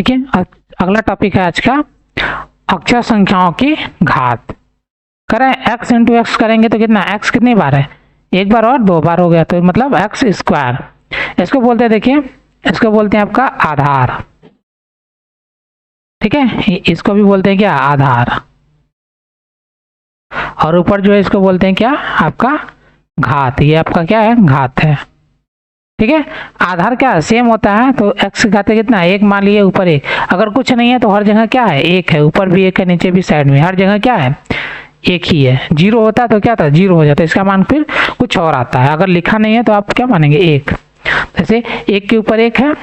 देखिए अगला टॉपिक है आज का अक्षर संख्याओं की घात। करें x इंटू एक्स करेंगे तो कितना x कितनी बार है, एक बार और दो बार हो गया, तो मतलब एक्स स्क्वायर। इसको बोलते हैं, देखिए इसको बोलते हैं आपका आधार। ठीक है, इसको भी बोलते हैं क्या, आधार। और ऊपर जो है इसको बोलते हैं क्या, आपका घात। ये आपका क्या है, घात है। ठीक है, आधार क्या सेम होता है, तो x घात कितना एक मान लिए, ऊपर एक। अगर कुछ नहीं है तो हर जगह क्या है, एक है, ऊपर भी एक है, नीचे भी, साइड में, हर जगह क्या है, एक ही है। जीरो होता है तो क्या था, जीरो हो जाता है, इसका मान फिर कुछ और आता है। अगर लिखा नहीं है तो आप क्या मानेंगे, एक। जैसे एक के ऊपर एक है,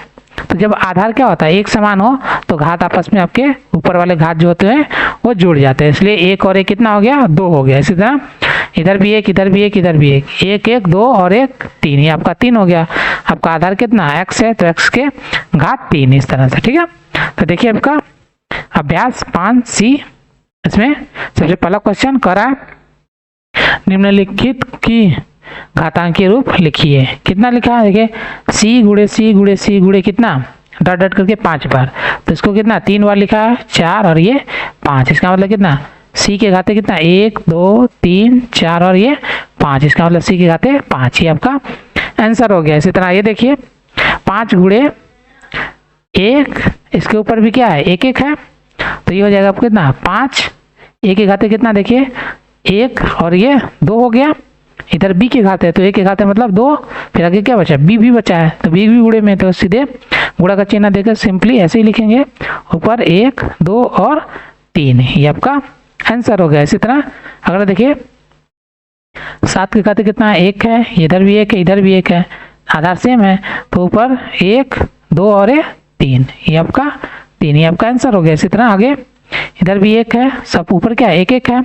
तो जब आधार क्या होता है, एक समान हो तो घात आपस में आपके ऊपर वाले घात जो होते हैं वो जुड़ जाते हैं, इसलिए एक और एक कितना हो गया, दो हो गया। इसी तरह इधर भी एक, इधर भी एक, इधर भी एक, एक एक दो और एक तीन, ये आपका तीन हो गया। आपका आधार कितना x है, तो x के घात तीन, इस तरह से। ठीक है, तो देखिए आपका अभ्यास 5C, इसमें सबसे पहला क्वेश्चन करा, निम्नलिखित की घातांकीय रूप लिखिए। कितना लिखा है, देखिए c गुणे c गुणे c गुणे कितना डॉट डॉट करके 5 बार, तो इसको कितना 3 बार लिखा है, 4 और ये 5। इसका मतलब कितना, c के घाते कितना 1 2 3 4 और ये 5, इसका मतलब c के घाते 5 ही आपका आंसर हो गया। इसी तरह ये देखिए 5 गुणे 1, इसके ऊपर भी क्या है, एक एक है, तो ये हो जाएगा आपको कितना 5, a के घाते कितना, देखिए 1 और ये 2 हो गया। इधर b के घाते है तो a के घाते मतलब 2, फिर आगे क्या बचा, b भी बचा है, तो b भी गुणे में, तो सीधे गुणा का चिन्ह देकर सिंपली ऐसे ही लिखेंगे, ऊपर 1 2 और 3, ये आपका आंसर हो गया। इसी तरह अगला देखिए 7 के घाते कितना 1 है, इधर भी 1 है, इधर भी 1 है, आधार सेम है, तो ऊपर 1 2 और 3, ये आपका 3, ये आपका आंसर हो गया। इसी तरह आगे इधर भी 1 है, सब ऊपर क्या एक एक है,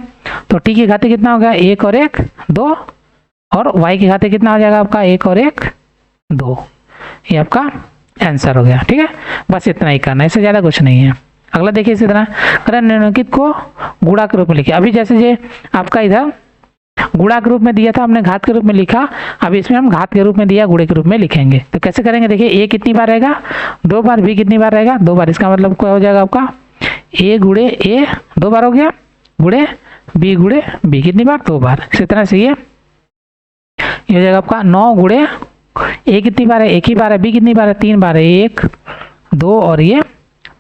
तो t के घाते कितना हो गया, 1 और 1 2, और y के घाते कितना हो जाएगा आपका 1 और 1 2, ये आपका आंसर हो गया। ठीक है, बस इतना ही करना है, इससे ज़्यादा कुछ नहीं है। अगला देखिए इसी तरह अगर निम्नलिखित को गुणा के रूप में लिखिए। अभी जैसे ये आपका इधर गुणा के रूप में दिया था, हमने घात के रूप में लिखा, अभी इसमें हम घात के रूप में दिया गुणे के रूप में लिखेंगे। तो कैसे करेंगे, देखिए a कितनी बार रहेगा, 2 बार, b कितनी बार रहेगा, 2 बार। इसका मतलब क्या हो जाएगा आपका a गुणे a 2 बार हो गया, गुणे b कितनी बार, 2 बार। इसी तरह से ये हो जाएगा आपका 9 गुणे a कितनी बार है, एक ही बार है, b कितनी बार है, 3 बार है, 1 2 और ये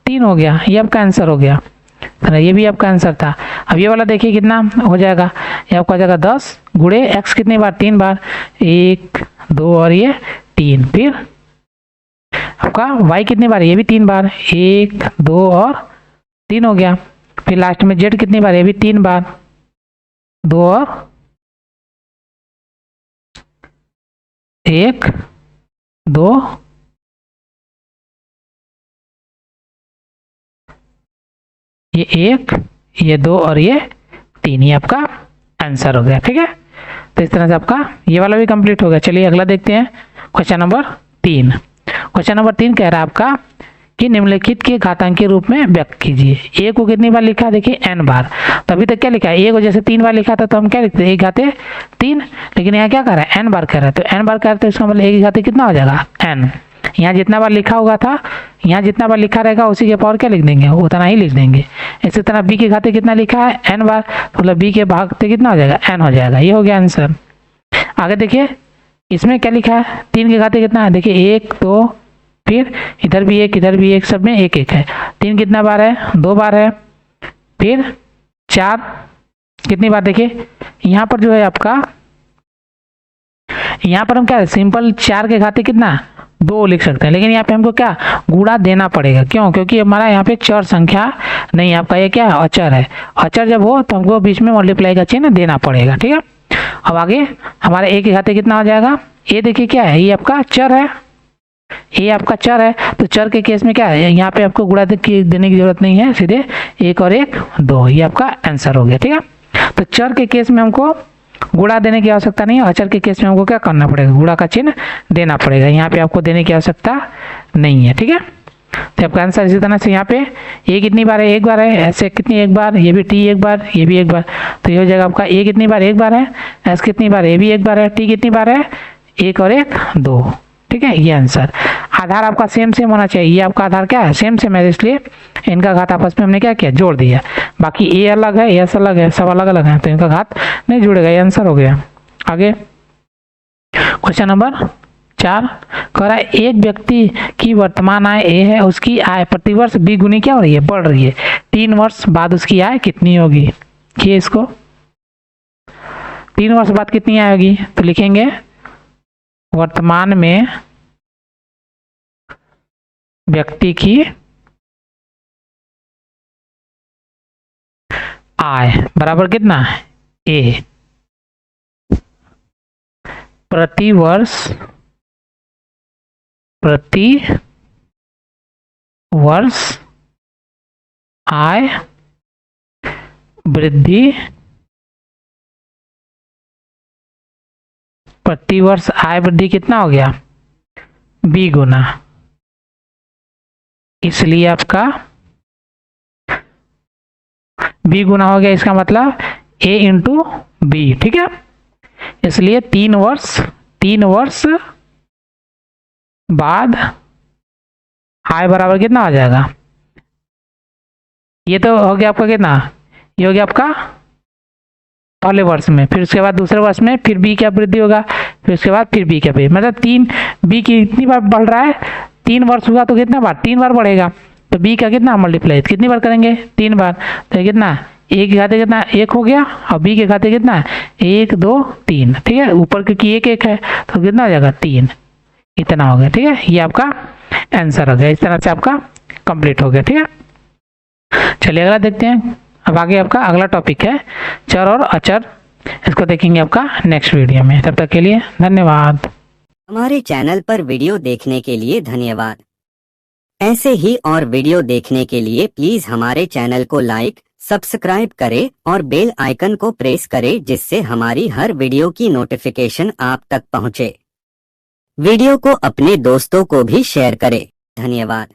3 हो गया, ये आपका आंसर हो गया। ये भी आपका आंसर था। अब ये वाला देखिए कितना हो जाएगा, ये आपका हो जाएगा 10 गुणे x कितनी बार, 3 बार, 1 2 और ये 3, फिर आपका y कितनी बार, ये भी 3 बार, 1 2 और 3 हो गया। फिर लास्ट में z कितनी बार, ये भी 3 बार, 2 और 1 2 ये 1 ये 2 और ये 3, ये आपका आंसर हो गया। ठीक है, तो इस तरह से आपका ये वाला भी कंप्लीट हो गया। चलिए अगला देखते हैं, क्वेश्चन नंबर 3। क्वेश्चन नंबर 3 कह रहा है आपका कि निम्नलिखित के घातांकीय रूप में व्यक्त कीजिए। a को कितनी बार लिखा है, देखिए n बार, तो अभी तक क्या लिखा है, a को जैसे 3 बार लिखा था तो हम क्या लिखते हैं, a घाते 3, लेकिन यहाँ क्या कर रहा है, n बार कर रहा है, तो n बार कर रहा है तो इसका मतलब a के घाते कितना हो जाएगा, n। यहाँ जितना बार लिखा होगा था, यहाँ जितना बार लिखा रहेगा उसी के पावर क्या लिख देंगे, उतना ही लिख देंगे। इसी तरह b के घाते कितना लिखा है, n बार, तो मतलब b के भागते कितना हो जाएगा, n हो जाएगा, ये हो गया आंसर। आगे देखिए इसमें क्या लिखा है, 3 के घाते कितना है, देखिए 1 2, फिर इधर भी 1 इधर भी 1, सब में 1 1 है। 3 कितना बार है, 2 बार है, फिर 4 कितनी बार, देखिए यहाँ पर जो है आपका, यहाँ पर हम क्या है, सिंपल 4 के घाते कितना 2 लिख सकते हैं, लेकिन यहाँ पे हमको क्या गुणा देना पड़ेगा, क्यों, क्योंकि हमारा यहाँ पे चर संख्या नहीं, आपका ये क्या है, अचर है। अचर जब हो तो हमको बीच में मल्टीप्लाई का चिन्ह देना पड़ेगा। ठीक है, अब आगे हमारे a के घाते कितना हो जाएगा, a देखिए क्या है, ये आपका चर है, ये आपका चर है, तो चर के केस में क्या है, यहाँ पे आपको गुणा देने की जरूरत नहीं है, सीधे 1 और 1 2, ये आपका आंसर हो गया। ठीक है, तो चर के केस में हमको गुणा देने की आवश्यकता नहीं है, अचर के केस में हमको क्या करना पड़ेगा, गुणा का चिन्ह देना पड़ेगा, यहाँ पे आपको देने की आवश्यकता नहीं है। ठीक है, तो आपका आंसर इसी तरह से यहाँ पे a कितनी बार है, 1 बार है, ऐसे कितनी 1 बार, ये भी t 1 बार, ये भी 1 बार, तो ये हो जाएगा आपका a कितनी बार 1 बार है, s कितनी बार, a भी 1 बार है, t कितनी बार है, 1 और 1 2। ठीक है, ये आंसर। आधार आपका सेम सेम होना चाहिए। ये आपका आधार क्या है, सेम सेम है, इसलिए इनका घात आपस में हमने क्या किया, जोड़ दिया। बाकी ए अलग है, एस अलग है, सब अलग अलग है, तो इनका घात नहीं जुड़ेगा। ये आंसर हो गया। आगे क्वेश्चन नंबर 4 कह रहा है एक व्यक्ति की वर्तमान आय ए है, उसकी आय प्रतिवर्ष बी गुनी क्या हो रही है, बढ़ रही है। 3 वर्ष बाद उसकी आय कितनी होगी। ये इसको 3 वर्ष बाद कितनी आय होगी, तो लिखेंगे वर्तमान में व्यक्ति की आय बराबर कितना है, ए, प्रति वर्ष आय वृद्धि, प्रति वर्ष आय वृद्धि कितना हो गया, बी गुना। इसलिए आपका बी गुना हो गया, इसका मतलब ए इंटू बी, ठीक है। इसलिए 3 वर्ष बाद आय बराबर कितना आ जाएगा, ये तो हो गया आपका कितना, ये हो गया आपका पहले वर्ष में, फिर उसके बाद दूसरे वर्ष में फिर बी क्या वृद्धि होगा, फिर उसके बाद फिर बी क्या वृद्धि, मतलब 3 बी की कितनी बार बढ़ रहा है, 3 वर्ष हुआ तो कितना बार, 3 बार बढ़ेगा। तो बी का कितना मल्टीप्लाई कितनी बार करेंगे, 3 बार, तो कितना ए के खाते कितना 1 हो गया, और बी के खाते कितना 1 2 3, ठीक है। ऊपर क्योंकि 1 1 है तो कितना हो जाएगा 3, इतना हो गया, ठीक है। ये आपका आंसर हो गया। इस तरह से आपका कंप्लीट हो गया, ठीक है। चलिए अगला देखते हैं। अब आगे आपका अगला टॉपिक है चर और अचर, इसको देखेंगे आपका नेक्स्ट वीडियो में। तब तक के लिए धन्यवाद। हमारे चैनल पर वीडियो देखने के लिए धन्यवाद। ऐसे ही और वीडियो देखने के लिए प्लीज हमारे चैनल को लाइक, सब्सक्राइब करें और बेल आइकन को प्रेस करें, जिससे हमारी हर वीडियो की नोटिफिकेशन आप तक पहुंचे। वीडियो को अपने दोस्तों को भी शेयर करें। धन्यवाद।